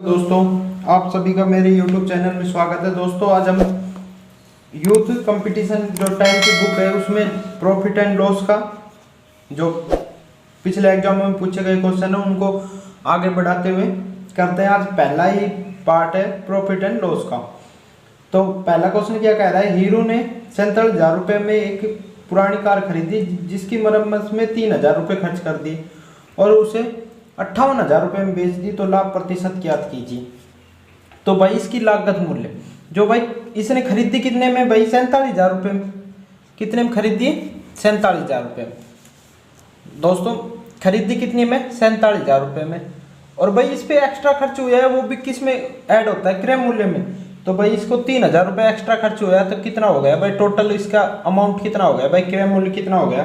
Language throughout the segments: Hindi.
दोस्तों, आप सभी का मेरे YouTube चैनल में स्वागत है। दोस्तों, आज हम यूथ कंपटीशन जो 10 की बुक है उसमें प्रॉफिट एंड लॉस का जो पिछले एग्जाम में पूछे गए क्वेश्चन है उनको आगे बढ़ाते हुए करते हैं। आज पहला ही पार्ट है प्रॉफिट एंड लॉस का। तो पहला क्वेश्चन क्या कह रहा है, हीरो ने 47,000 रुपये में एक पुरानी कार खरीदी जिसकी मरम्मत में 3,000 रुपये खर्च कर दिए और उसे 58,000 रुपये में बेच दी, तो लाभ प्रतिशत ज्ञात कीजिए। तो भाई इसकी लागत मूल्य जो भाई इसने खरीदी कितने में, भाई 47,000 रुपये में। कितने में खरीदी? 47,000 रुपये में। दोस्तों खरीदी कितनी में? 47,000 रुपये में। और भाई इस पे एक्स्ट्रा खर्च हुआ है, वो भी किस में ऐड होता है? क्रय मूल्य में। तो भाई इसको 3,000 रुपये एक्स्ट्रा खर्च हुआ है, तो कितना हो गया भाई टोटल इसका अमाउंट कितना हो गया भाई? क्रय मूल्य कितना हो गया?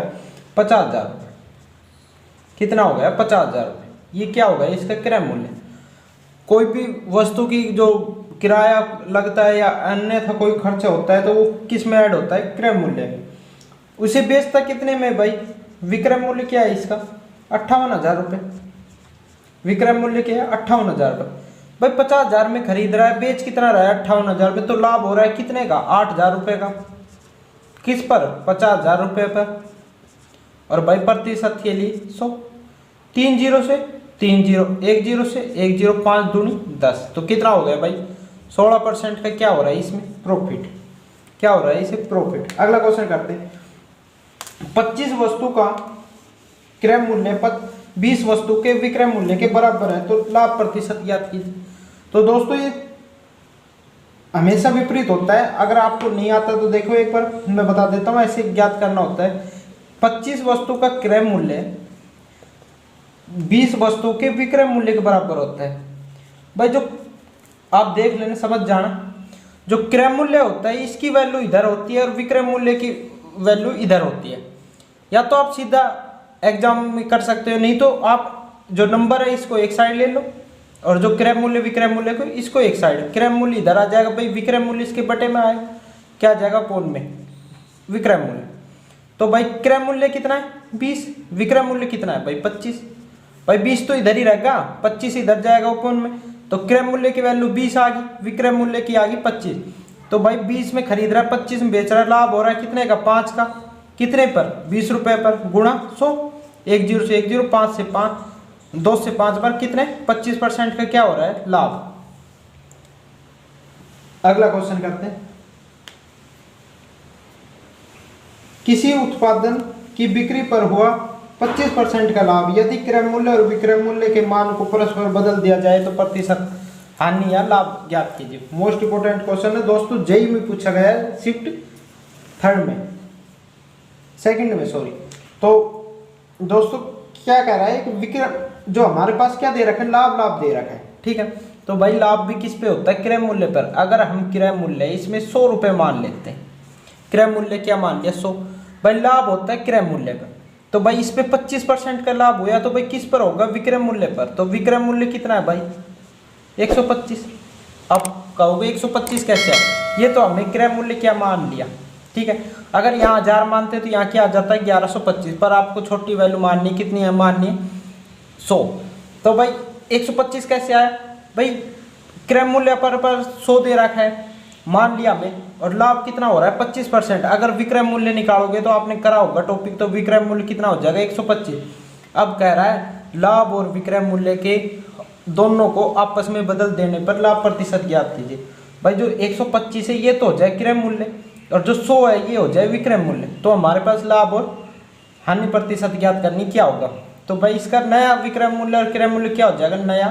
50,000 रुपये। कितना हो गया? 50,000 रुपये। ये क्या होगा? इसका क्रय मूल्य। कोई भी वस्तु की जो किराया लगता है या अन्य था कोई खर्च होता है तो वो किस में ऐड होता है? क्रय मूल्य में। उसे बेचता कितने में भाई? विक्रय मूल्य क्या है इसका? 58,000 रुपये। विक्रय मूल्य क्या है? 58,000 रुपये। भाई 50,000 में खरीद रहा है, बेच कितना रहा है? 58,000 रुपये। तो लाभ हो रहा है कितने का? 8,000 रुपये का। किस पर? 50,000 रुपये पर। और भाई प्रतिशत के लिए 100। 3 जीरो से 3 जीरो, 1 जीरो से 1 जीरो, 5 दूनी 10। तो कितना हो गया भाई? 16% का क्या हो रहा है इसमें? प्रॉफिट। क्या हो रहा है इसे? प्रॉफिट। अगला क्वेश्चन करते हैं। 25 वस्तु का क्रय मूल्य 20 वस्तु के विक्रय मूल्य के बराबर है, तो लाभ प्रतिशत ज्ञात कीजिए। तो दोस्तों ये हमेशा विपरीत होता है। अगर आपको नहीं आता तो देखो एक बार मैं बता देता हूँ, ऐसे ज्ञात करना होता है। 25 वस्तु का क्रय मूल्य 20 वस्तु के विक्रय मूल्य के बराबर होता है। भाई जो आप देख लेना, समझ जाना, जो क्रय मूल्य होता है इसकी वैल्यू इधर होती है और विक्रय मूल्य की वैल्यू इधर होती है। या तो आप सीधा एग्जाम में कर सकते हो, नहीं तो आप जो नंबर है इसको एक साइड ले लो और जो क्रय मूल्य विक्रय मूल्य को इसको एक साइड। क्रय मूल्य इधर आ जाएगा भाई, विक्रय मूल्य इसके बटे में आएगा। क्या आ जाएगा? पौन में विक्रय मूल्य। तो भाई क्रय मूल्य कितना है? 20। विक्रय मूल्य कितना है भाई? 25। भाई 20 तो इधर ही रहेगा, 25 इधर जाएगा ओपन में। तो क्रय मूल्य की वैल्यू 20 आ गई, विक्रय मूल्य की आ गई 25। तो भाई 20 में खरीद रहा है, 25 में बेच रहा है। लाभ हो रहा है कितने का? 5 का। कितने पर? 20 रुपये पर गुणा 100। 1 जीरो से 1 जीरो, 5 से 5, 2 से 5 बार कितने? 25% का क्या हो रहा है? लाभ। अगला क्वेश्चन करते हैं। किसी उत्पादन की बिक्री पर हुआ 25% का लाभ यदि क्रय मूल्य और विक्रय मूल्य के मान को परस्पर बदल दिया जाए तो प्रतिशत हानि या लाभ ज्ञात कीजिए। मोस्ट इंपोर्टेंट क्वेश्चन है दोस्तों, जेई में पूछा गया है, शिफ्ट थर्ड में, सेकंड में सॉरी। तो दोस्तों क्या कह रहा है कि विक्रय जो हमारे पास क्या दे रखा है? लाभ दे रखा है, ठीक है। तो भाई लाभ भी किस पे होता है? क्रय मूल्य पर। अगर हम क्रय मूल्य इसमें 100 रुपये मान लेते हैं, क्रय मूल्य क्या मान लिया? 100। भाई लाभ होता है क्रय मूल्य पर। तो भाई इस पे 25% का लाभ हुआ, तो भाई किस पर होगा? विक्रय मूल्य पर। तो विक्रय मूल्य कितना है भाई? 125। अब कहोगे 125 कैसे है? ये तो हमने क्रय मूल्य क्या मान लिया, ठीक है। अगर यहाँ 1000 मानते तो यहाँ क्या आ जाता है? 1125। पर आपको छोटी वैल्यू माननी, कितनी है माननी? 100। तो भाई 125 कैसे आया? भाई क्रय मूल्य पर 100 दे रखा है, मान लिया हमें। और लाभ कितना हो रहा है? 25%। अगर विक्रय मूल्य निकालोगे तो आपने करा होगा टॉपिक, तो विक्रय मूल्य कितना हो जाएगा? 125। अब कह रहा है लाभ और विक्रय मूल्य के दोनों को आपस में बदल देने पर लाभ प्रतिशत ज्ञात कीजिए। भाई जो 125 है ये तो हो जाए क्रय मूल्य और जो 100 है ये हो जाए विक्रय मूल्य। तो हमारे पास लाभ और हानि प्रतिशत ज्ञात करनी क्या होगा? तो भाई इसका नया विक्रय मूल्य और क्रय मूल्य क्या हो जाएगा? नया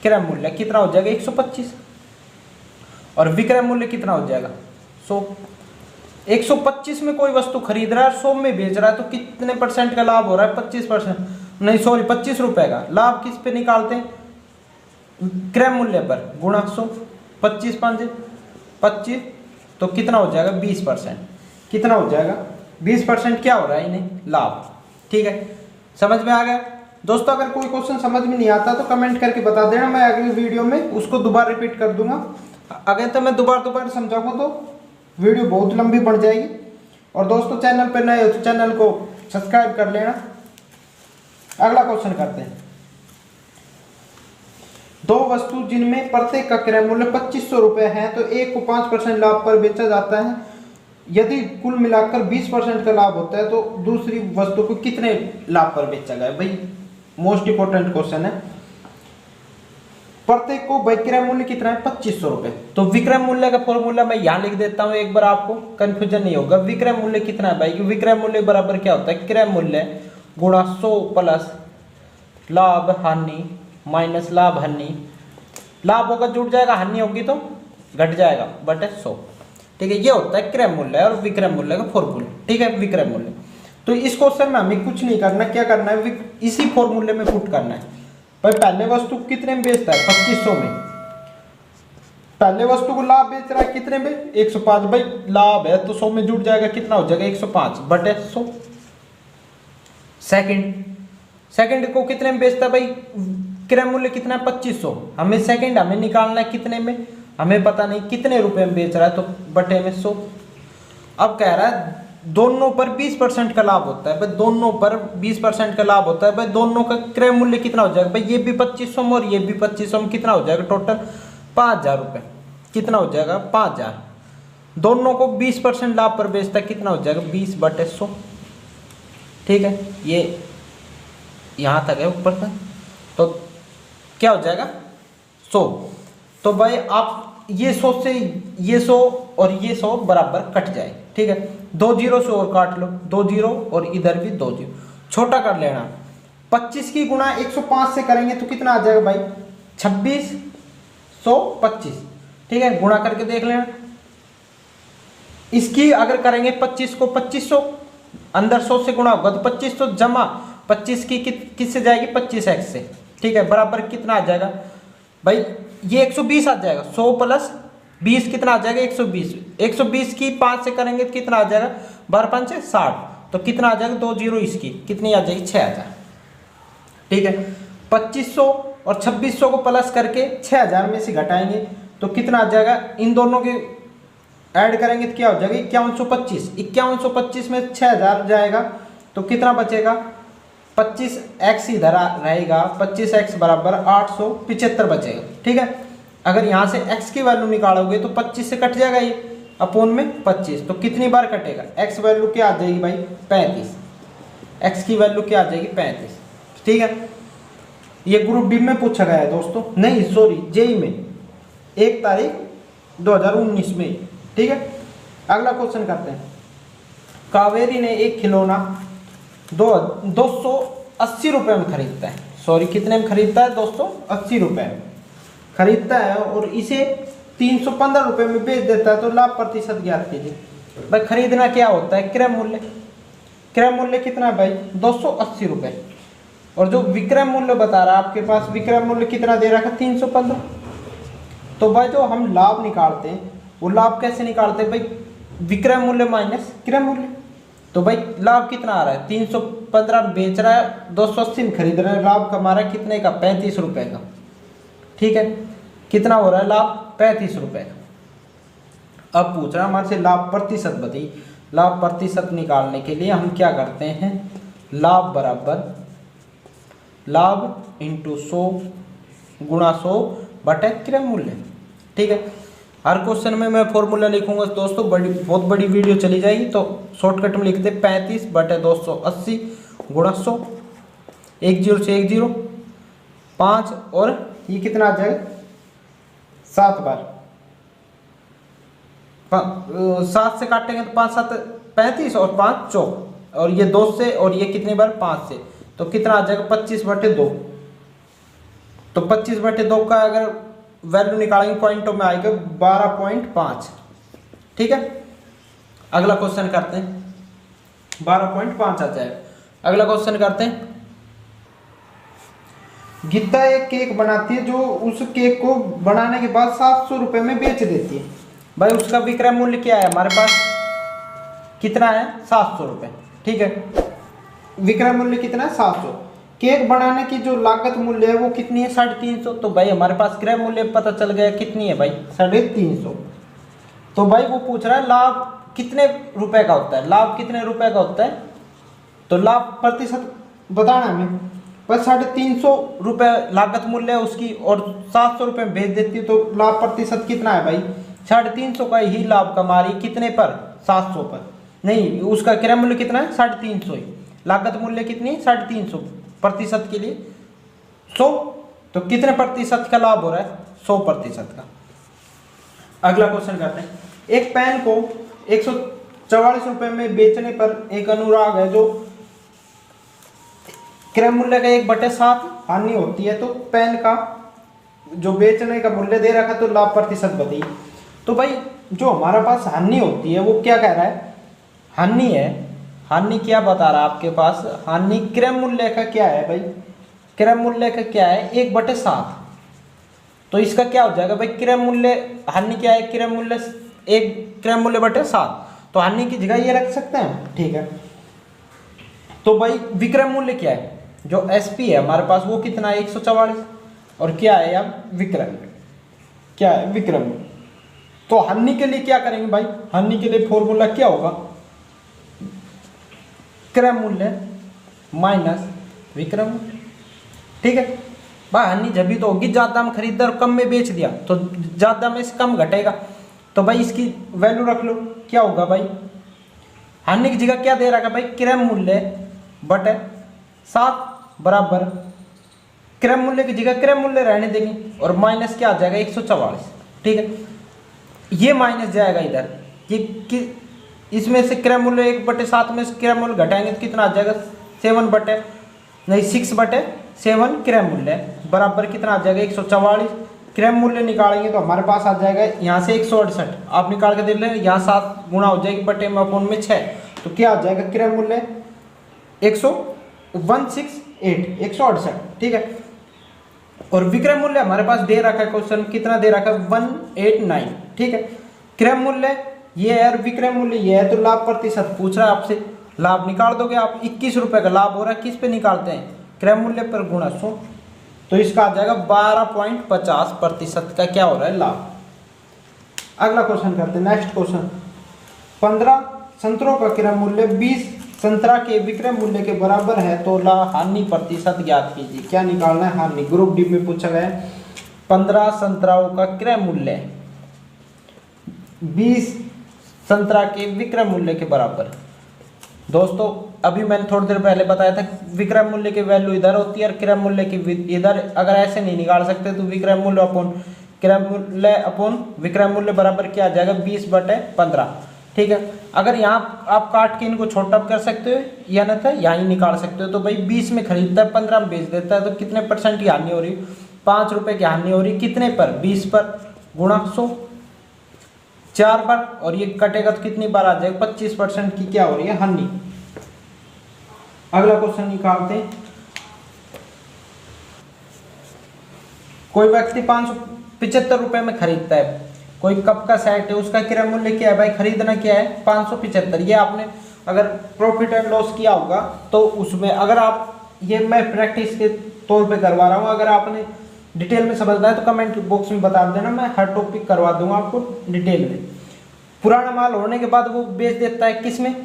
क्रय मूल्य कितना हो जाएगा? 125। और विक्रय मूल्य कितना हो जाएगा? 100। 125 में कोई वस्तु खरीद रहा है, 100 में बेच रहा है, तो कितने परसेंट का लाभ हो रहा है? 25%। नहीं सॉरी, 25 रुपए का लाभ किस पे निकालते हैं? क्रय मूल्य पर गुणा 100। 25 5 25, तो कितना हो जाएगा? 20%। कितना हो जाएगा? 20% क्या हो रहा है इन्हें? लाभ, ठीक है। समझ में आ गया दोस्तों? अगर कोई क्वेश्चन समझ में नहीं आता तो कमेंट करके बता देना, मैं अगली वीडियो में उसको दोबारा रिपीट कर दूंगा। अगर तो मैं दोबारा समझाऊंगा तो वीडियो बहुत लंबी पड़ जाएगी। और दोस्तों चैनल पर नए हो तो चैनल को सब्सक्राइब कर लेना। अगला क्वेश्चन करते हैं। दो वस्तु जिनमें प्रत्येक का क्रय मूल्य 2500 रुपये है तो एक को 5% लाभ पर बेचा जाता है। यदि कुल मिलाकर 20% का लाभ होता है तो दूसरी वस्तु को कितने लाभ पर बेचा गया। भाई मोस्ट इंपोर्टेंट क्वेश्चन है। प्रत्येक को विक्रय मूल्य कितना है 2500 रुपये। तो विक्रय मूल्य का फॉर्मूला मैं यहाँ लिख देता हूँ, एक बार आपको कंफ्यूजन नहीं होगा। विक्रय मूल्य कितना है भाई, विक्रय मूल्य बराबर क्या होता है, क्रय मूल्य गुणा 100 प्लस लाभ हानि माइनस लाभ हानि। लाभ होगा जुड़ जाएगा, हानि होगी तो घट जाएगा बटे 100। ठीक है, ये होता है क्रय मूल्य और विक्रय मूल्य का फॉर्मूला। ठीक है, विक्रय मूल्य। तो इस क्वेश्चन में हमें कुछ नहीं करना, क्या करना है, इसी फॉर्मूले में पुट करना है। भाई पहले वस्तु कितने में बेचता है 2500 में, पहले वस्तु को लाभ बेच रहा है कितने में 105। भाई लाभ है तो 100 में जुड़ जाएगा, कितना हो जाएगा 105 बटे 100। सेकंड को कितने में बेचता है भाई, क्रय मूल्य कितना है 2500। हमें सेकंड हमें निकालना है कितने में, हमें पता नहीं कितने रुपए में बेच रहा है, तो बटे में 100। अब कह रहा है दोनों पर 20% का लाभ होता है। भाई दोनों पर 20% का लाभ होता है। भाई दोनों का क्रय मूल्य कितना हो जाएगा, भाई ये भी 2500 में और ये भी 2500 में, कितना हो जाएगा टोटल 5000 रुपये। कितना हो जाएगा 5000। दोनों को 20% लाभ पर बेचता है, कितना हो जाएगा 20 बटे 100। ठीक है, ये यहाँ तक है ऊपर तक, तो क्या हो जाएगा 100। तो भाई आप ये 100 से ये 100 और ये 100 बराबर कट जाए। ठीक है, 2 जीरो से और काट लो, 2 जीरो और इधर भी 2 जीरो, छोटा कर लेना। 25 की गुणा 105 से करेंगे तो कितना आ जाएगा भाई 2625। ठीक है, गुणा करके देख लेना। इसकी अगर करेंगे 25 को 2500 अंदर 100 से गुणा होगा तो 2500 जमा 25 की किससे जाएगी 25x से। ठीक है, बराबर कितना आ जाएगा भाई, ये 120 आ जाएगा। 100 प्लस 20 कितना आ जाएगा 120। 120 की 5 से करेंगे तो कितना आ जाएगा 12 5 60, तो कितना आ जाएगा 2 जीरो, इसकी कितनी आ जाएगी 6000। ठीक है, 2500 और 2600 को प्लस करके 6000 में से घटाएंगे तो कितना आ जाएगा, इन दोनों के ऐड करेंगे तो क्या हो जाएगा 5125। 5125 में 6000 जाएगा तो कितना बचेगा 25x इधर रहेगा, 25x बराबर 875 बचेगा। ठीक है, अगर यहाँ से x की वैल्यू निकालोगे तो 25 से कट जाएगा ये अपोन में 25, तो कितनी बार कटेगा, x वैल्यू क्या आ जाएगी भाई 35। x की वैल्यू क्या आ जाएगी 35। ठीक है, ये ग्रुप डी में पूछा गया है दोस्तों, नहीं सॉरी जेई में 1 तारीख 2019 में। ठीक है, अगला क्वेश्चन करते हैं। कावेरी ने एक खिलौना 280 रुपये में खरीदता है, सॉरी कितने में खरीदता है 280 रुपये में खरीदता है और इसे 315 रुपये में बेच देता है, तो लाभ प्रतिशत ज्ञात कीजिए। भाई खरीदना क्या होता है क्रय मूल्य, क्रय मूल्य कितना है भाई 280 रुपये, और जो विक्रय मूल्य बता रहा है आपके पास, विक्रय मूल्य कितना दे रखा है 315। तो भाई जो हम लाभ निकालते हैं वो लाभ कैसे निकालते हैं भाई, विक्रय मूल्य माइनस क्रय मूल्य। तो भाई लाभ कितना आ रहा है 315 बेच रहा है, 280 में खरीद रहा है, लाभ कमा रहा है कितने का 35 रुपये का। ठीक है, कितना हो रहा है लाभ 35 रुपये का। अब पूछ रहा है हमारे से लाभ प्रतिशत बताइए। लाभ प्रतिशत निकालने के लिए हम क्या करते हैं, लाभ बराबर लाभ इंटू 100 गुणा 100 बटे क्रय मूल्य। ठीक है, हर क्वेश्चन में मैं फॉर्मूला लिखूंगा दोस्तों, बहुत बड़ी वीडियो चली जाएगी, तो शॉर्टकट में लिखते 35 बटे 280 गुणा 100, 1 जीरो से 1 जीरो 5, और ये कितना आ जाएगा 7 बार 7 से काटेंगे तो 5 7 35 और 5 चौक, और ये 2 से, और ये कितनी बार 5 से, तो कितना आ जाएगा 25 बटे 2। तो 25 बटे 2 का अगर वैल्यू निकालेंगे पॉइंटों में आएगा 12.5। ठीक है, अगला क्वेश्चन करते हैं, 12.5 आ जाएगा। अगला क्वेश्चन करते हैं। गीता एक केक बनाती है जो उस केक को बनाने के बाद 700 रुपये में बेच देती है। भाई उसका विक्रय मूल्य क्या है हमारे पास, कितना है 700 रुपये। ठीक है, विक्रय मूल्य कितना है 700। केक बनाने की जो लागत मूल्य है वो कितनी है 350। तो भाई हमारे पास क्रय मूल्य पता चल गया कितनी है भाई 350। तो भाई वो पूछ रहा है लाभ कितने रुपए का होता है, लाभ कितने रुपए का होता है, तो लाभ प्रतिशत बताना हमें। पर 350 रुपये लागत मूल्य है उसकी और 700 रुपये में बेच देती है, तो लाभ प्रतिशत कितना है भाई? 350 का ही लाभ कमा रही, कितने पर? 700 पर। नहीं, उसका क्रय मूल्य कितना है? 350 ही। लागत मूल्य कितनी? 350 प्रतिशत के लिए 100, तो कितने प्रतिशत का लाभ हो रहा है? 100% का। अगला क्वेश्चन करते हैं। एक पेन को 144 रुपये में बेचने पर एक अनुराग है जो क्रय मूल्य का 1/7 हानि होती है, तो पेन का जो बेचने का मूल्य दे रखा तो लाभ प्रतिशत बताइए। तो भाई जो हमारे पास हानि होती है वो क्या कह रहा है? हानि है। हानि क्या बता रहा है आपके पास? हानि क्रय मूल्य का क्या है भाई? क्रय मूल्य का क्या है? 1/7। तो इसका क्या हो जाएगा भाई? क्रय मूल्य, हानि क्या है? क्रय मूल्य 1 क्रय मूल्य बटे 7, तो हानि की जगह ये रख सकते हैं, ठीक है। तो भाई विक्रय मूल्य क्या है? जो एसपी है हमारे पास वो कितना है? 144, और क्या है अब? विक्रय, क्या है? विक्रय मूल्य। तो हानि के लिए क्या करेंगे भाई? हानि के लिए फॉर्मूला क्या होगा? क्रय मूल्य माइनस विक्रय मूल्य, ठीक है भाई। हानि जब भी तो होगी, ज्यादा में खरीदा और कम में बेच दिया तो ज्यादा में से कम घटेगा, तो भाई इसकी वैल्यू रख लो। क्या होगा भाई? हानि की जगह क्या दे रखा भाई? क्रय मूल्य बटे 7 बराबर, क्रय मूल्य की जगह क्रय मूल्य रहने देंगे और माइनस क्या आ जाएगा? 144, ठीक है। ये माइनस जाएगा इधर, ये इसमें से क्रय मूल्य 1/7 में से क्रय मूल्य घटाएंगे तो कितना आ जाएगा? 6/7 क्रय मूल्य बराबर कितना आ जाएगा? 144। क्रय मूल्य निकालेंगे तो हमारे पास आ जाएगा यहाँ से 168, आप निकाल के देख लें, यहाँ 7 गुणा हो जाएगी बटे में अपॉन में 6, तो क्या आ जाएगा? क्रय मूल्य 168, ठीक है। और विक्रय मूल्य हमारे पास दे रखा है, क्वेश्चन कितना दे रखा है? 189, ठीक है। क्रय मूल्य ये है और विक्रय मूल्य ये है, तो लाभ प्रतिशत पूछ रहा है आपसे, लाभ निकाल दोगे आप। 21 रुपये का लाभ हो रहा है, किस पे निकालते हैं? क्रय मूल्य पर गुणा 100, तो इसका आ जाएगा 12.50% का क्या हो रहा है? लाभ। अगला क्वेश्चन करते हैं, नेक्स्ट क्वेश्चन। 15 संतरों का क्रय मूल्य 20 संतरा के विक्रय मूल्य के बराबर है, तो हानि प्रतिशत ज्ञात कीजिए। क्या निकालना है? हानि। ग्रुप डी में पूछा गया है। 15 संतराओं का क्रय मूल्य 20 संतरा के विक्रय मूल्य के बराबर। दोस्तों अभी मैंने थोड़ी देर पहले बताया था विक्रय मूल्य की वैल्यू इधर होती है और क्रय मूल्य की इधर। अगर ऐसे नहीं निकाल सकते तो विक्रय मूल्य अपॉन क्रय मूल्य अपॉन विक्रय मूल्य बराबर क्या आ जाएगा? 20/15, ठीक है। अगर यहाँ आप काट के इनको छोटा कर सकते हो या ना, था यहाँ ही निकाल सकते हो। तो भाई 20 में खरीदता है, 15 में बेच देता है, तो कितने % की हानि हो रही? 5 रुपये की हानि हो रही। कितने पर? 20 पर गुणा 100, 4 बार, और ये कटेगा तो कितनी बार आ जाएगा? 25% की क्या हो रही है? हानि। अगला क्वेश्चन निकालते हैं। कोई व्यक्ति 575 रुपये में खरीदता है, कोई कप का सेट है, उसका क्रय मूल्य क्या है भाई? खरीदना क्या है? 575। ये आपने अगर प्रॉफिट एंड लॉस किया होगा तो उसमें, अगर आप, ये मैं प्रैक्टिस के तौर पे करवा रहा हूँ, अगर आपने डिटेल में समझना है तो कमेंट बॉक्स में बता देना, मैं हर टॉपिक करवा दूंगा आपको डिटेल में। पुराना माल होने के बाद वो बेच देता है, किस में?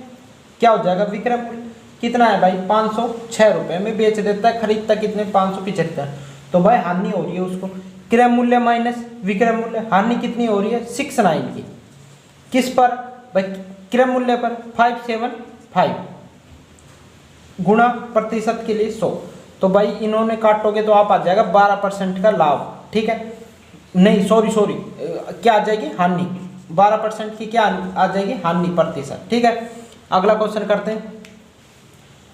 क्या हो जाएगा? विक्रय मूल्य कितना है भाई? 506 रुपये में बेच देता है, खरीदता कितने? 575। तो भाई हानि हो रही है उसको। क्रय मूल्य माइनस विक्रय मूल्य, हानि कितनी हो रही है? 69 की। किस पर भाई? क्रय मूल्य पर 575 गुणा प्रतिशत के लिए 100, तो भाई इन्होंने काटोगे तो आप आ जाएगा 12% का लाभ, ठीक है। नहीं सॉरी क्या आ जाएगी? हानि। 12% की क्या आ जाएगी? हानि प्रतिशत, ठीक है। अगला क्वेश्चन करते हैं।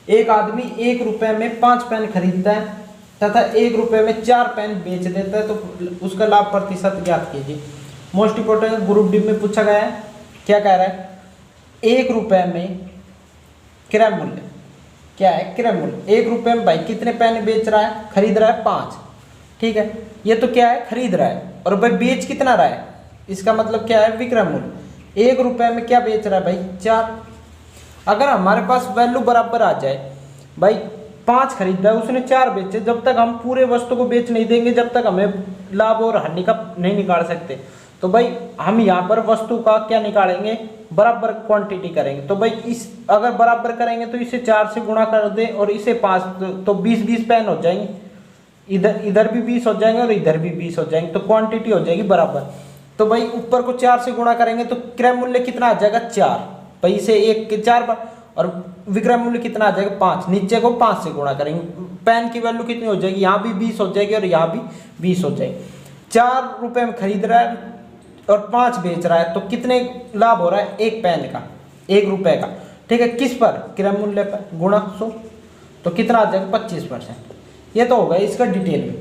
एक आदमी 1 रुपये में 5 पेन खरीदता है तथा 1 रुपये में 4 पेन बेच देता है, तो उसका लाभ प्रतिशत ज्ञात कीजिए। मोस्ट इंपोर्टेंट ग्रुप डी में पूछा गया है। क्या कह रहा है? 1 रुपये में क्रय मूल्य क्या है? क्रय मूल्य 1 रुपये में भाई कितने पेन बेच रहा है? खरीद रहा है 5, ठीक है। ये तो क्या है? खरीद रहा है, और भाई बेच कितना रहा है? इसका मतलब क्या है? विक्रय मूल्य। 1 रुपये में क्या बेच रहा है भाई? 4। अगर हमारे पास वैल्यू बराबर आ जाए, भाई 5 खरीदा है, उसने 4 बेचे, जब तक हम पूरे वस्तु को बेच नहीं देंगे, जब तक हमें लाभ और हानि का नहीं निकाल सकते। तो भाई हम यहाँ पर वस्तु का क्या निकालेंगे, बराबर क्वांटिटी करेंगे। तो भाई इस अगर बराबर करेंगे तो इसे 4 से गुणा कर दे और इसे 5, तो 20-20 पेन हो जाएंगे, इधर भी 20 हो जाएंगे और इधर भी 20 हो जाएंगे, तो क्वांटिटी हो जाएगी बराबर। तो भाई ऊपर को 4 से गुणा करेंगे तो क्रय मूल्य कितना आ जाएगा 4, भाई इसे 1 के 4 बार, और विक्रय मूल्य कितना आ जाएगा 5, नीचे को 5 से गुणा करेंगे। पेन की वैल्यू कितनी हो जाएगी, यहाँ भी 20 हो जाएगी और यहाँ भी 20 हो जाएगी। 4 रुपए में खरीद रहा है और 5 बेच रहा है, तो कितने लाभ हो रहा है, एक पेन का 1 रुपए का, ठीक है, किस पर, क्रय मूल्य पर, गुणा 100, तो कितना आ जाएगा 25%। ये तो होगा इसका डिटेल में।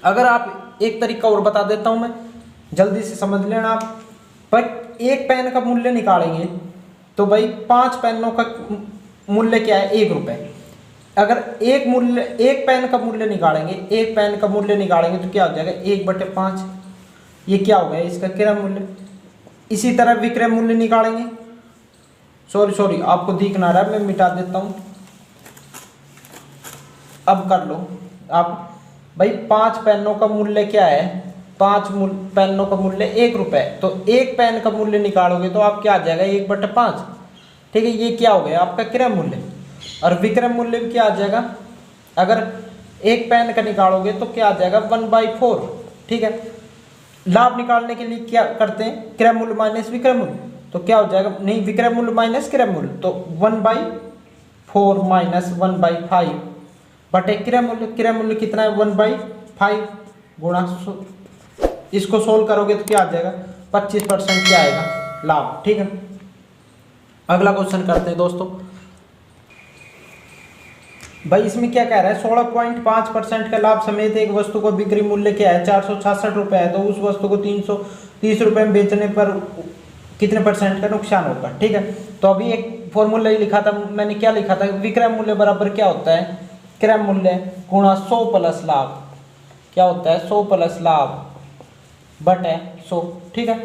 अगर आप एक तरीका और बता देता हूं मैं, जल्दी से समझ लेना आप। पर एक पेन का मूल्य निकालेंगे तो भाई 5 पेनों का मूल्य क्या है, 1 रुपए। अगर एक पेन का मूल्य निकालेंगे, एक पेन का मूल्य निकालेंगे तो क्या हो जाएगा 1/5, ये क्या हो गया इसका क्रय मूल्य। इसी तरह विक्रय मूल्य निकालेंगे, सॉरी आपको दिख ना रहा है, मैं मिटा देता हूं, अब कर लो आप। भाई 5 पेनों का मूल्य क्या है, 5 पेनों का मूल्य 1 रुपए, तो एक पेन का मूल्य निकालोगे तो आप क्या आ जाएगा 1/5, ठीक है, ये क्या हो गया आपका क्रय मूल्य। और विक्रय मूल्य भी क्या आ जाएगा, अगर एक पेन का निकालोगे तो क्या आ जाएगा 1/4, ठीक है। लाभ निकालने के लिए क्या करते हैं, क्रय मूल्य माइनस विक्रय मूल्य, तो क्या हो जाएगा, नहीं विक्रय मूल्य माइनस क्रय मूल्य, तो 1/4 माइनस 1/5 बटे क्रय मूल्य। क्रय मूल्य कितना है 1/5 गुणा 100, इसको सोल्व करोगे तो क्या आ जाएगा 25% क्या आएगा लाभ, ठीक है। अगला क्वेश्चन करते हैं दोस्तों। भाई इसमें क्या कह रहा है, 16.5% का लाभ समेत एक वस्तु को बिक्री मूल्य क्या है 466 रुपए है, तो उस वस्तु को 330 रुपए में बेचने पर कितने % का नुकसान होगा, ठीक है। तो अभी एक फॉर्मूला ही लिखा था मैंने, क्या लिखा था, विक्रय मूल्य बराबर क्या होता है, क्रय मूल्य गुणा 100 प्लस लाभ, क्या होता है 100 प्लस लाभ बटे 100, ठीक है।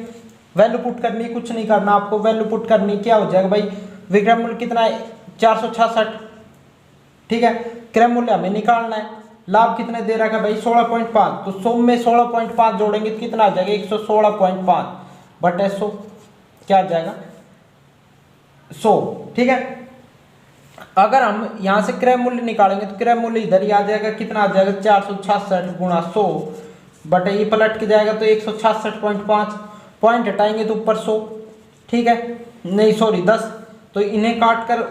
वैल्यू पुट करनी, कुछ नहीं करना आपको, वैल्यू पुट करनी, क्या हो जाएगा भाई, विक्रय मूल्य कितना है 466, ठीक है, क्रय मूल्य हमें निकालना है, लाभ कितने दे रखा है भाई 16.5, तो 100 में 16.5 जोड़ेंगे तो कितना आ जाएगा 116.5 बटे 100, क्या आ जाएगा 100, ठीक है। अगर हम यहाँ से क्रय मूल्य निकालेंगे तो क्रय मूल्य इधर ही आ जाएगा, कितना आ जाएगा 466 गुणा 100 बटे, ये पलट के जाएगा तो 166.5, पॉइंट हटाएंगे तो ऊपर 100, ठीक है, नहीं सॉरी 10, तो इन्हें काट कर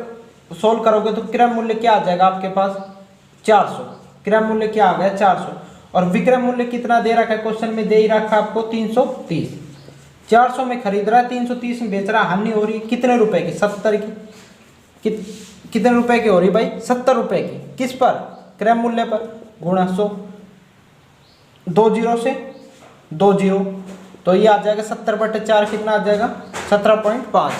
सोल्व करोगे तो क्रय मूल्य क्या आ जाएगा आपके पास 400, क्रय मूल्य क्या आ गया 400, और विक्रय मूल्य कितना दे रखा है क्वेश्चन में, दे ही रखा आपको 330, 400 में खरीद रहा है 330 में बेच रहा है, हानि हो रही कितने रुपए की 70 की, कितने रुपए की हो रही भाई 70 रुपए की, किस पर, क्रय मूल्य पर, गुणा 100, 2 जीरो से 2 जीरो, तो ये आ जाएगा 70/4, कितना आ जाएगा 17.5।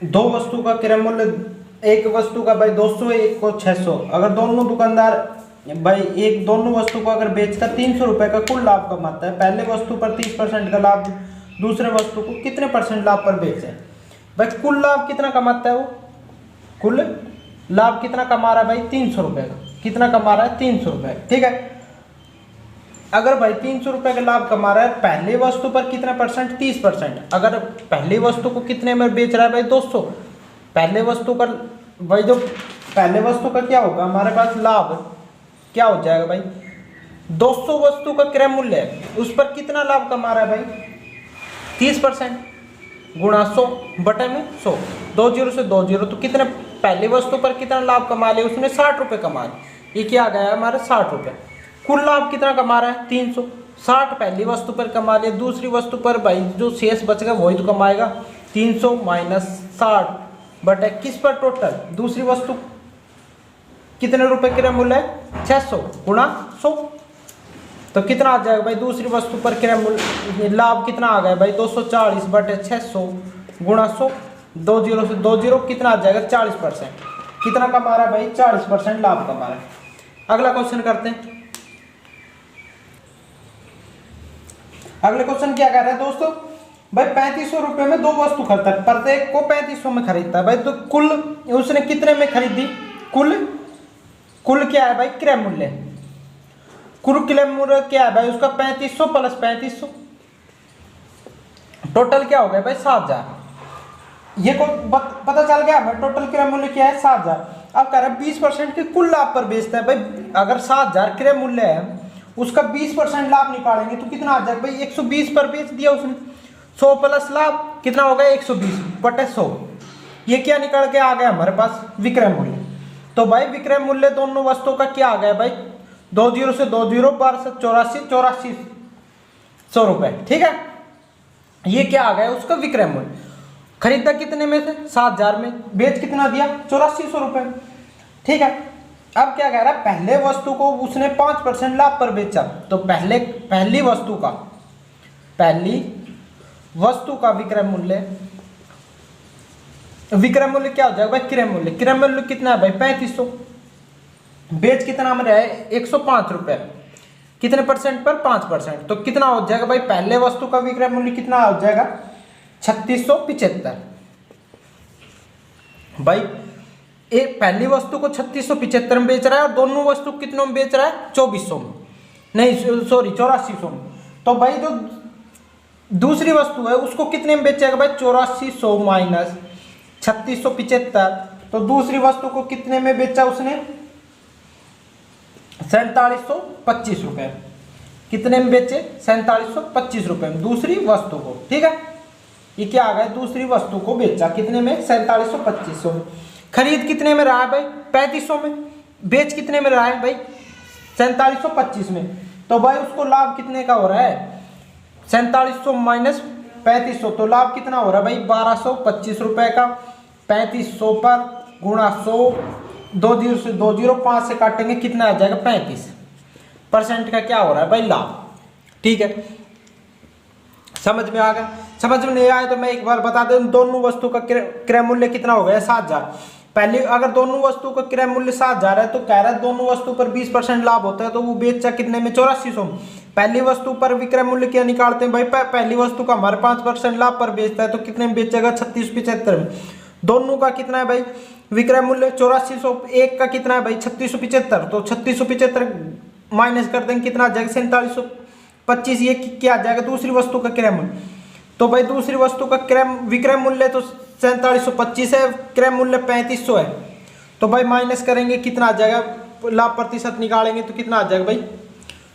दो वस्तु का क्रय मूल्य, एक वस्तु का भाई 200 एक को 600, अगर दोनों दुकानदार भाई एक दोनों वस्तु को अगर बेचकर 300 रुपए का कुल लाभ कमाता है, पहले वस्तु पर 30% का लाभ, दूसरे वस्तु को कितने % लाभ पर बेचे, भाई कुल लाभ कितना कमाता है वो, कुल लाभ कितना कमा रहा है भाई 300 रुपए का, कितना कमा रहा है 300 रुपए, ठीक है। अगर भाई 300 रुपए का लाभ कमा रहा है, पहले वस्तु पर कितना %, 30%, अगर पहली वस्तु को कितने में बेच रहा है भाई 200, पहले वस्तु का भाई जो पहले वस्तु का क्या होगा हमारे पास लाभ, क्या हो जाएगा भाई 200 वस्तु का क्रय मूल्य है, उस पर कितना लाभ कमा रहा है भाई 30% गुणा 100 बटे में 100, 2 जीरो से 2 जीरो, तो कितने पहली वस्तु पर कितना लाभ कमा लिया उसने 60 रुपये कमा लिए, ये क्या आ गया हमारे 60 रुपये। कुल लाभ कितना कमा रहा है 300, 60 पहली वस्तु पर कमा लिया, दूसरी वस्तु पर भाई जो शेष बचेगा वही तो कमाएगा, 300 माइनस 60 बटे किस पर टोटल, दूसरी वस्तु कितने रुपए क्रय मूल्य है 600 गुणा 100, तो कितना आ जाएगा भाई दूसरी वस्तु पर क्रय मूल्य लाभ कितना आ गया भाई 240 बटे 600 गुणा 100, 2 जीरो से 2 जीरो, कितना आ जाएगा 40%, कितना कमा रहा है भाई 40% लाभ कमा रहा है। अगला क्वेश्चन करते हैं। अगले क्वेश्चन क्या कह रहा है दोस्तों, भाई 3500 रुपए में 2 वस्तु खरीदता है, प्रत्येक को 3500 में खरीदता है भाई, तो कुल उसने कितने में खरीदी, कुल क्या है भाई क्रय मूल्य, कुल क्रय मूल्य क्या है भाई उसका 3500 प्लस 3500, टोटल क्या हो गया भाई 7000। ये को पता चल गया हमें टोटल क्रय मूल्य क्या है 7000। अब कह रहा है 20% के कुल लाभ पर बेचता है भाई। अगर 7000 क्रय मूल्य है उसका 20% लाभ निकालेंगे तो कितना आ जाएगा भाई 120 पर बेच दिया उसने। 100 प्लस लाभ कितना हो गया 120 बटे 100। ये क्या निकल के आ गया हमारे पास विक्रय मूल्य। तो भाई विक्रय मूल्य दोनों वस्तुओं का क्या आ गया भाई 20 से 20 12 से 84 100 रुपए। ठीक है, ये क्या आ गया उसका विक्रय मूल्य। खरीदा कितने में से 7000 में, बेच कितना दिया 8400 रुपए। ठीक है, अब क्या कह रहा है पहले वस्तु को उसने 5% लाभ पर बेचा। तो पहली वस्तु का विक्रय मूल्य क्या हो जाएगा भाई क्रय मूल्य कितना है भाई 3500। बेच कितना में रहा है 105 रुपए, कितने परसेंट पर 5%। तो कितना हो जाएगा भाई पहले वस्तु का विक्रय मूल्य कितना हो जाएगा 3675। भाई एक पहली वस्तु को 3675 में बेच रहा है और दोनों वस्तु कितनों में बेच रहा है 2400 में, नहीं सॉरी 8400 में। तो भाई जो दूसरी वस्तु है उसको कितने में बेचेगा भाई 8400 माइनस 3675। तो दूसरी वस्तु को कितने में बेचा उसने 4725 रुपए। कितने में बेचे 4725 रुपए में दूसरी वस्तु को। ठीक है, ये क्या आ गया दूसरी वस्तु को बेचा कितने में 4725 में। खरीद कितने में रहा है भाई 3500 में, बेच कितने में रहा है भाई 4725 में। तो भाई उसको लाभ कितने का हो रहा है 4700 माइनस 3500। तो लाभ कितना हो रहा है भाई 1225 रुपए का। 3500 पर गुणा 100, 20 से 205 से काटेंगे कितना आ जाएगा 35% का क्या हो रहा है भाई लाभ। ठीक है, समझ में आ गया। समझ में नहीं आया तो मैं एक बार बता दूं दोनों वस्तु का क्रय मूल्य कितना हो गया 7000। पहले अगर दोनों वस्तु का क्रय मूल्य 7000 है तो कह रहा है दोनों वस्तु पर 20% लाभ होता है तो वो बेचा कितने में 8400 में। पहली वस्तु पर विक्रय मूल्य क्या निकालते हैं भाई पहली वस्तु का हमारे 5% लाभ पर बेचता है तो कितने में बेचेगा 3675 में। दोनों का कितना है भाई विक्रय मूल्य 8400, एक का कितना है भाई 3675। तो 3675 माइनस कर देंगे कितना आ जाएगा 4725। ये क्या आ जाएगा दूसरी वस्तु का क्रय मूल्य। तो भाई दूसरी वस्तु का विक्रय मूल्य तो 4725 है, क्रय मूल्य 3500 है। तो भाई माइनस करेंगे कितना आ जाएगा लाभ प्रतिशत निकालेंगे तो कितना आ जाएगा भाई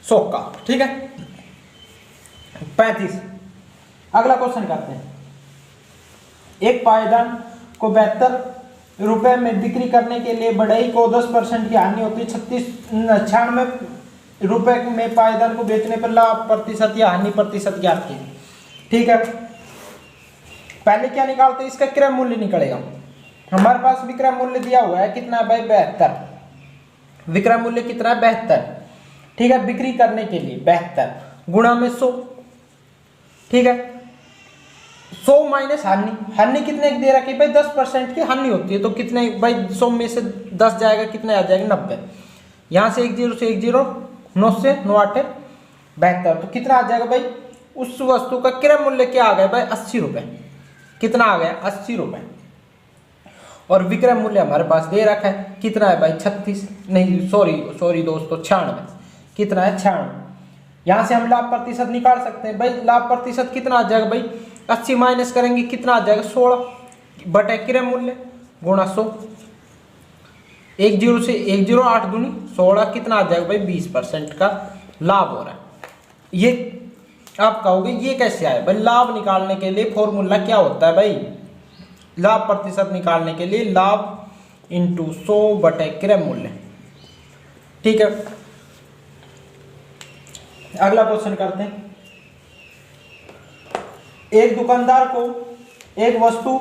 100 का। ठीक है 35। अगला क्वेश्चन करते हैं। एक पायदान को 72 रुपए में बिक्री करने के लिए बढ़ई को 10% की हानि होती है। 96 रुपए में पायदान को बेचने पर लाभ प्रतिशत या हानि प्रतिशत ज्ञात कीजिए। ठीक है, पहले क्या निकालते हैं इसका क्रय मूल्य निकलेगा। हमारे पास विक्रय मूल्य दिया हुआ है कितना है भाई 72। विक्रय मूल्य कितना है 72। ठीक है, बिक्री करने के लिए 72 गुणा में 100। ठीक है, 100 माइनस हानि कितने दे रखी भाई 10% की हानि होती है। तो कितने भाई 100 में से 10 जाएगा कितने आ जाएगा 90। यहाँ से 10 से 10 9 से 9 8 72। तो कितना आ जाएगा भाई उस वस्तु का क्रय मूल्य क्या आ गया भाई 80 रुपए। कितना आ गया 80 रुपए। और विक्रय मूल्य हमारे पास दे रखा है कितना है भाई 36 नहीं सॉरी दोस्तों 96। कितना है 96। यहाँ से हम लाभ प्रतिशत निकाल सकते हैं भाई। लाभ प्रतिशत कितना आ जाएगा भाई 80 माइनस करेंगे कितना आ जाएगा 16 बटे क्रय मूल्य गुणा 100। 10 से 10 8 दूनी 16 कितना आ जाएगा भाई 20% का लाभ हो रहा है। ये आप कहोगे ये कैसे आया भाई। लाभ निकालने के लिए फॉर्मूला क्या होता है भाई लाभ प्रतिशत निकालने के लिए लाभ इंटू 100 बटे क्रय मूल्य। ठीक है, अगला क्वेश्चन करते हैं। एक दुकानदार को एक वस्तु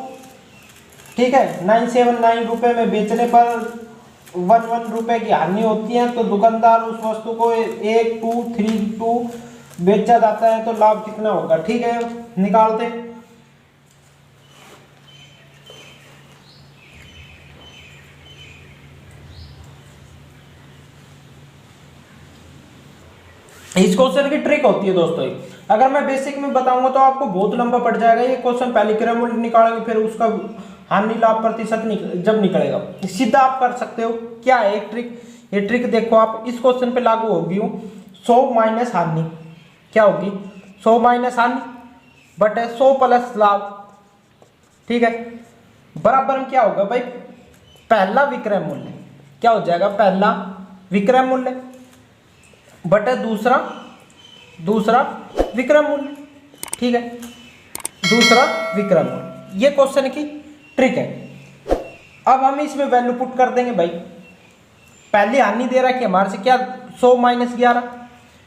ठीक है 979 रुपए में बेचने पर 11 रुपए की हानि होती है। तो दुकानदार उस वस्तु को 1232 बेचा जाता है तो लाभ कितना होगा। ठीक है, निकालते हैं। इस क्वेश्चन की ट्रिक होती है दोस्तों, अगर मैं बेसिक में बताऊंगा तो आपको बहुत लंबा पड़ जाएगा ये क्वेश्चन। पहले क्रय मूल्य निकालेंगे फिर उसका हानि लाभ प्रतिशत जब निकलेगा सीधा आप कर सकते हो। क्या है एक ट्रिक, ये ट्रिक देखो आप इस क्वेश्चन पे लागू होगी। 100 माइनस हानि क्या होगी, 100 माइनस हानि बटे 100 प्लस लाभ, ठीक है, बराबर में क्या होगा भाई, पहला विक्रय मूल्य क्या हो जाएगा, पहला विक्रय मूल्य बटे दूसरा विक्रय मूल्य, ठीक है, दूसरा विक्रय मूल्य। ये क्वेश्चन की ट्रिक है। अब हम इसमें वैल्यू पुट कर देंगे भाई, पहले हानि दे रहा है कि हमारे से क्या 100 माइनस 11,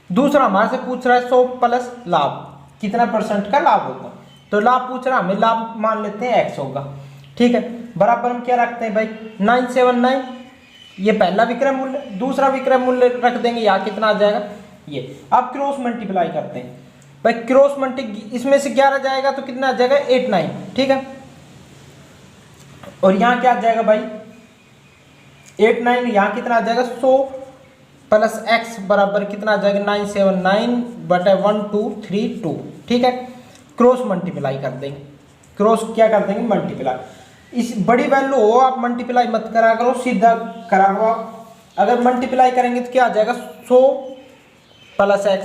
दूसरा हमारे से पूछ रहा है 100 प्लस लाभ, कितना परसेंट का लाभ होगा, तो लाभ पूछ रहा है हमें, लाभ मान लेते हैं x होगा, ठीक है, बराबर हम क्या रखते हैं भाई 979, ये पहला विक्रय मूल्य, दूसरा विक्रय मूल्य रख देंगे, यहाँ कितना आ जाएगा ये। अब क्रॉस मल्टीप्लाई करते हैं भाई, क्रॉस मल्टी इसमें से 11 जाएगा तो कितना आ जाएगा 89, ठीक है, और यहाँ क्या आ जाएगा भाई 89, यहाँ कितना आ जाएगा 100 प्लस x बराबर कितना आ जाएगा 979 बटे 1232, ठीक है, क्रॉस मल्टीप्लाई कर देंगे, क्रॉस क्या कर देंगे मल्टीप्लाई, इस बड़ी वैल्यू हो आप मल्टीप्लाई मत करा करो, सीधा करा करो आप, अगर मल्टीप्लाई करेंगे तो क्या आ जाएगा 100 प्लस x,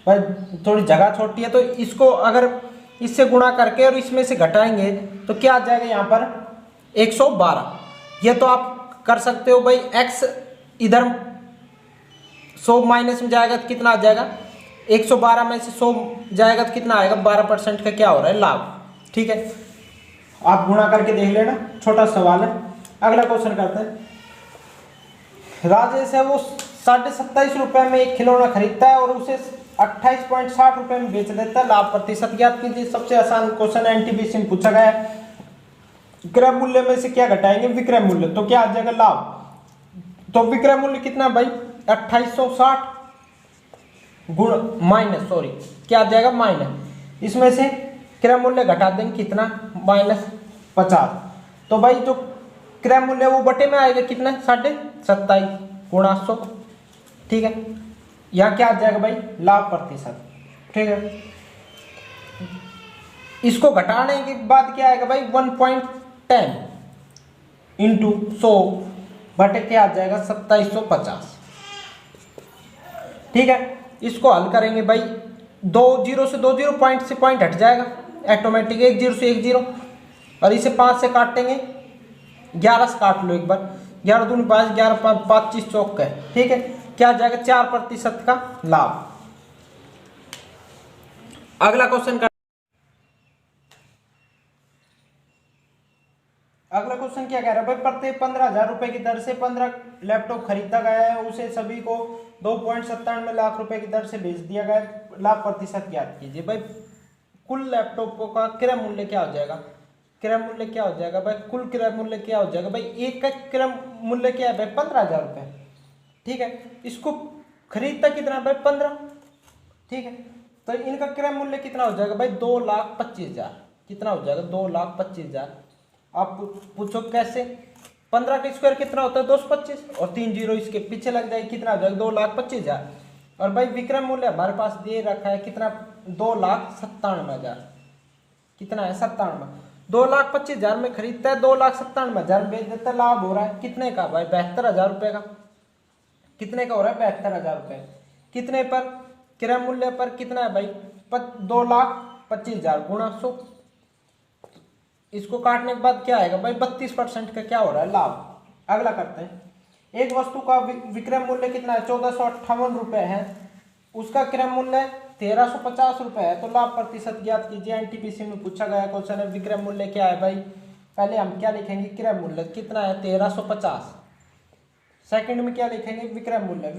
भाई थोड़ी जगह छोटी है तो इसको अगर इससे गुणा करके और इसमें से घटाएंगे तो क्या आ जाएगा यहाँ पर 112, ये तो आप कर सकते हो भाई, x इधर 100 माइनस में जाएगा तो कितना आ जाएगा 112 में से 100 जाएगा तो कितना आएगा 12% का क्या हो रहा है लाभ, ठीक है, आप गुणा करके देख लेना, छोटा सवाल है। अगला क्वेश्चन करते हैं। राजेश है वो 27.5 रुपए में एक खिलौना खरीदता है और उसे 28.60 रुपए में बेच देता है, लाभ प्रतिशत ज्ञात कीजिए। सबसे आसान क्वेश्चन एनटीपीसी में पूछा गया है, क्रय मूल्य में से क्या घटाएंगे विक्रय मूल्य, तो क्या आ जाएगा लाभ, तो विक्रय मूल्य कितना भाई 2860 गुण माइनस सॉरी क्या आ जाएगा माइनस, इसमें से क्रय मूल्य घटा देंगे कितना -50, तो भाई जो क्रय मूल्य वो बटे में आएगा कितना 27.5 गुणा 100, ठीक है, यहाँ क्या आ जाएगा भाई लाभ प्रतिशत, ठीक है, इसको घटाने के बाद क्या आएगा भाई 1.10 इंटू 100 बटे क्या आ जाएगा 2750, ठीक है, इसको हल करेंगे भाई, 2 0 से 2 0 पॉइंट से पॉइंट हट जाएगा ऑटोमेटिक, 1 0 से 1 0, और इसे 5 से काटेंगे, 11 से काट लो एक बार, 11 दूनी 5, 11 5 25 चौक है, ठीक है, क्या आ जाएगा 4% का लाभ। अगला क्वेश्चन का अगला क्वेश्चन क्या कह रहा है भाई, प्रत्येक 15,000 रुपए की दर से 15 लैपटॉप खरीदा गया है, उसे सभी को 2.97 लाख रुपए की दर से बेच दिया गया है, लाभ प्रतिशत ज्ञात कीजिए। भाई कुल लैपटॉपों का क्रय मूल्य क्या हो जाएगा, क्रय मूल्य क्या हो जाएगा भाई, कुल क्रय मूल्य क्या हो जाएगा भाई, एक का क्रय मूल्य क्या है भाई 15,000 रुपए, ठीक है, इसको खरीदता कितना भाई 15, ठीक है, तो इनका क्रय मूल्य कितना हो जाएगा भाई 2,25,000, कितना हो जाएगा 2,25,000। आप पूछो कैसे, 15 का स्क्वायर कितना होता है 225, और 3 जीरो इसके पीछे लग जाएगी, कितना हो जाएगा 2,25,000, और भाई विक्रय मूल्य हमारे पास दे रखा है कितना 2,97,000, कितना है 97, 2,25,000 में खरीदता है, 2,97,000 बेच देता है, लाभ हो रहा है कितने का भाई 72,000 रुपये का, कितने का हो रहा है 72,000 रुपये, कितने पर क्रय मूल्य पर कितना है भाई 2,25,000 गुणा 100, इसको काटने के बाद क्या आएगा भाई 32% का क्या हो रहा है लाभ। अगला करते हैं, एक वस्तु का विक्रय मूल्य कितना है 1,458 रुपये है, उसका क्रय मूल्य 1,350 रुपये है, तो लाभ प्रतिशत ज्ञात कीजिए। एनटीपीसी में पूछा गया क्वेश्चन है, विक्रय मूल्य क्या है भाई, पहले हम क्या लिखेंगे क्रय मूल्य कितना है 1,350, सेकंड में क्या लिखेंगे विक्रय मूल्य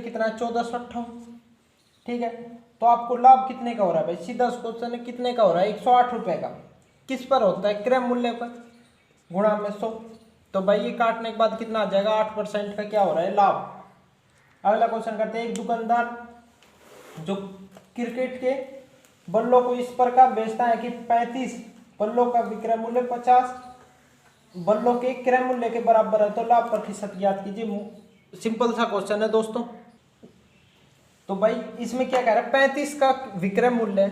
कितना है 1,458, ठीक है, तो आपको लाभ कितने का हो रहा है भाई, सीधा क्वेश्चन है कितने का हो रहा है 108 रुपये का, किस पर होता है क्रय मूल्य पर गुणा में 100, तो भाई ये काटने के बाद कितना आ जाएगा 8% का क्या हो रहा है लाभ। अगला क्वेश्चन करते हैं, एक दुकानदार जो क्रिकेट के बल्लों को इस प्रकार बेचता है कि 35 बल्लों का विक्रय मूल्य 50 बल्लों के क्रय मूल्य के बराबर है, तो लाभ प्रतिशत ज्ञात कीजिए। सिंपल सा क्वेश्चन है दोस्तों, तो भाई इसमें क्या कह रहा है 35 का विक्रय मूल्य,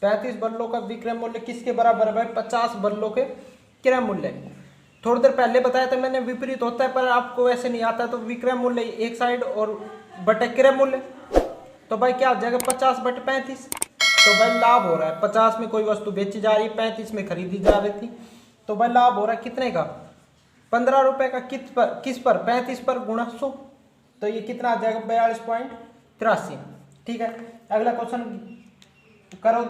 35 बल्लों का विक्रय मूल्य किसके बराबर है भाई 50 बल्लों के क्रय मूल्य। थोड़ी देर पहले बताया था मैंने विपरीत होता है, पर आपको वैसे नहीं आता, तो विक्रय मूल्य एक साइड और बटे क्रय मूल्य, तो भाई क्या हो जाएगा 50/35। तो भाई लाभ हो रहा है 50 में कोई वस्तु बेची जा रही है, 35 में खरीदी जा रही थी, तो भाई लाभ हो रहा है कितने का 15 रुपए का। किस पर 35 पर गुणा 100, तो ये कितना आ जाएगा 42.83। ठीक है, अगला क्वेश्चन करो।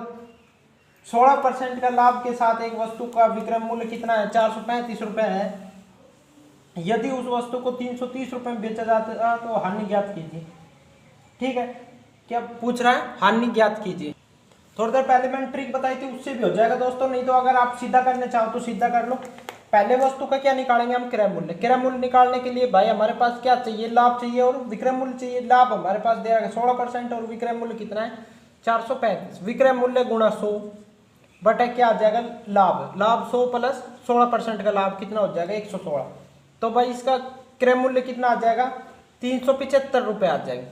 16% का लाभ के साथ एक वस्तु का विक्रय मूल्य कितना है 435 रुपए है। यदि उस वस्तु को 330 रुपए में बेचा जाता है तो हानि ज्ञात कीजिए। ठीक है, क्या पूछ रहा है, हानि ज्ञात कीजिए। थोड़ी देर पहले मैंने ट्रिक बताई थी, उससे भी हो जाएगा दोस्तों, नहीं तो अगर आप सीधा करने चाहो तो सीधा कर लो। पहले वस्तु का क्या निकालेंगे हम, क्रय मूल्य। क्रय मूल्य निकालने के लिए भाई हमारे पास क्या चाहिए, लाभ चाहिए और विक्रय मूल्य चाहिए। लाभ हमारे पास दे रहा है 16% और विक्रय मूल्य कितना है 435। विक्रय मूल्य गुणा 100 बटे क्या आ जाएगा लाभ। लाभ 100 प्लस 16% का लाभ कितना हो जाएगा 116। तो भाई इसका क्रय मूल्य कितना आ जाएगा 375 रुपये आ जाएगा।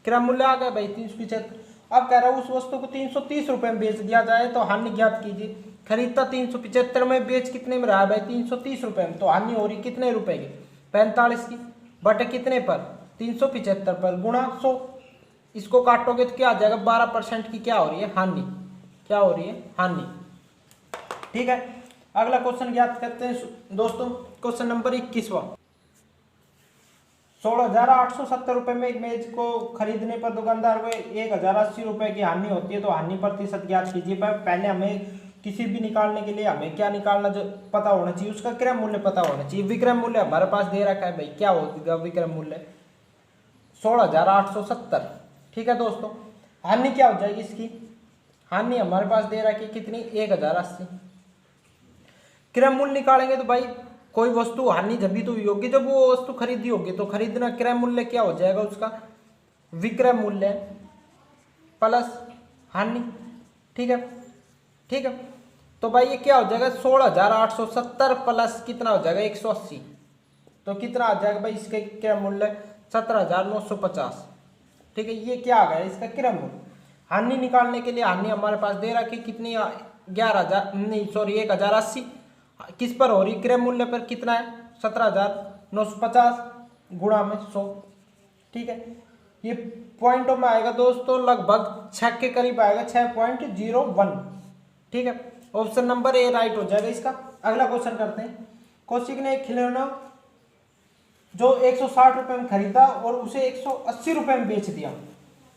क्रय मूल्य आ गया भाई 375। अब कह रहा हूँ उस वस्तु को 330 रुपये में बेच दिया जाए तो हानि ज्ञात कीजिए। खरीदता 375 में, बेच कितने में रहा है भाई 330 रुपये में, तो हानि हो रही कितने रुपए की 45 की, बटे कितने पर 375 पर गुणा 100। इसको काटोगे तो क्या आ जाएगा 12% की क्या हो रही है हानि, क्या हो रही है हानि। ठीक है, अगला क्वेश्चन ज्ञात करते हैं दोस्तों। Question number 21वां। 16,870 रुपए में एक मेज को खरीदने पर दुकानदार को 1,080 रुपए की हानि होती है, तो हानि प्रतिशत ज्ञात कीजिए। पहले हमें किसी भी निकालने के लिए हमें क्या निकालना जो पता होना चाहिए, उसका क्रय मूल्य पता होना चाहिए। विक्रय मूल्य हमारे पास दे रखा है भाई, क्या होगा विक्रय मूल्य 16,870। ठीक है दोस्तों, हानि क्या हो जाएगी इसकी, हानि हमारे पास दे रखी कितनी 1,080। क्रय मूल्य निकालेंगे तो भाई कोई वस्तु हानि जब भी तो होगी जब वो वस्तु खरीदी होगी, तो खरीदना क्रय मूल्य क्या हो जाएगा उसका विक्रय मूल्य प्लस हानि। ठीक है, ठीक है, तो भाई ये क्या हो जाएगा 16,870 प्लस कितना हो जाएगा 180, तो कितना आ जाएगा भाई इसके क्रय मूल्य 17,950। ठीक है, ये क्या आ गया इसका क्रय मूल्य। हानि निकालने के लिए हानि हमारे पास दे रखी कितनी 11,000 नहीं सॉरी 1,080, किस पर हो रही क्रय मूल्य पर कितना है 17,950 गुणा में 100। ठीक है, ये पॉइंटों में आएगा दोस्तों लगभग 6 के करीब आएगा 6.01। ठीक है, ऑप्शन नंबर ए राइट हो जाएगा इसका। अगला क्वेश्चन करते हैं। कौशिक ने एक खिलौना जो 160 रुपए में खरीदा और उसे 180 रुपए में बेच दिया,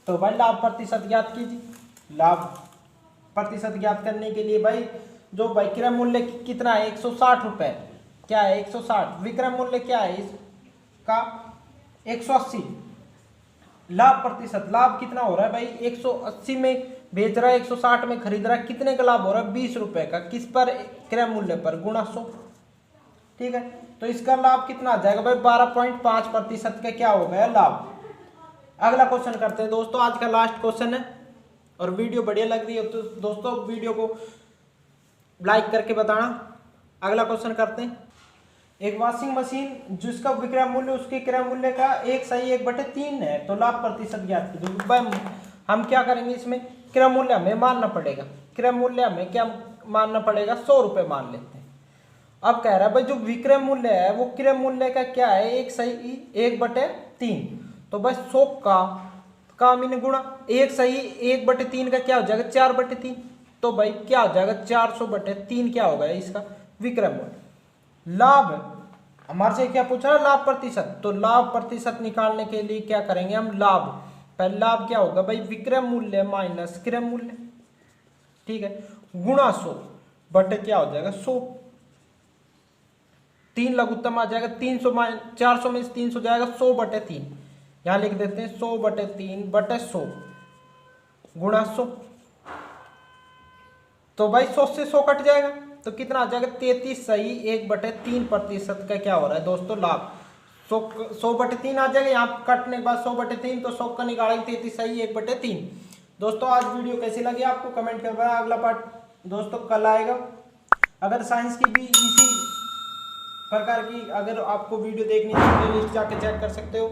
तो भाई लाभ प्रतिशत ज्ञात कीजिए। लाभ प्रतिशत ज्ञात करने के लिए भाई जो भाई क्रय मूल्य कितना है 160 रुपए, क्या है 160, विक्रय मूल्य क्या है इसका 180। लाभ प्रतिशत, लाभ कितना हो रहा है भाई 180 में बेच रहा है 160 में खरीद रहा है, कितने का लाभ हो रहा है 20 रुपए का, किस पर क्रय मूल्य पर गुणा 100। ठीक है, तो इसका लाभ कितना आ जाएगा भाई 12.5% का क्या हो गया लाभ। अगला क्वेश्चन करते हैं दोस्तों, आज का लास्ट क्वेश्चन है और वीडियो बढ़िया लग रही है तो दोस्तों वीडियो को लाइक करके बताना। अगला क्वेश्चन करते हैं। एक वॉशिंग मशीन जिसका विक्रय मूल्य उसके क्रय मूल्य का 1/3 है, तो लाभ प्रतिशत ज्ञात कीजिए। भाई हम क्या करेंगे इसमें क्रय मूल्य हमें मानना पड़ेगा, क्रय मूल्य हमें क्या मानना पड़ेगा 100 रुपये मान लेते हैं। अब कह रहा है भाई जो विक्रय मूल्य है वो क्रय मूल्य का क्या है 1/3, तो भाई 100 का मैंने गुणा 1/3 का क्या हो जाएगा 4/3, तो भाई क्या हो जाएगा 400/3 क्या होगा इसका विक्रय मूल्य। लाभ हमारे से क्या पूछ रहा है लाभ प्रतिशत, तो लाभ प्रतिशत निकालने के लिए क्या करेंगे हम लाभ, पहले लाभ क्या होगा भाई विक्रय मूल्य माइनस क्रय मूल्य। ठीक है, गुणा 100 बटे क्या हो जाएगा 100, 3 लघुत्तम आ जाएगा 300 400 में 300 जाएगा 100/3, यहां लिख देते हैं 100/3 बटे 100 गुणा 100, तो भाई 100 से 100 कट जाएगा तो कितना आ जाएगा 33 सही 1/3% का क्या हो रहा है दोस्तों लाभ। 100/3 आ जाएगा, यहाँ कटने के बाद 100/3 तो 100 का निकालेंगे 33 सही 1/3। दोस्तों आज वीडियो कैसी लगी आपको कमेंट कर बताना। अगला पार्ट दोस्तों कल आएगा। अगर साइंस की भी इसी प्रकार की अगर आपको वीडियो देखनी है तो प्लेलिस्ट जाके चेक कर सकते हो।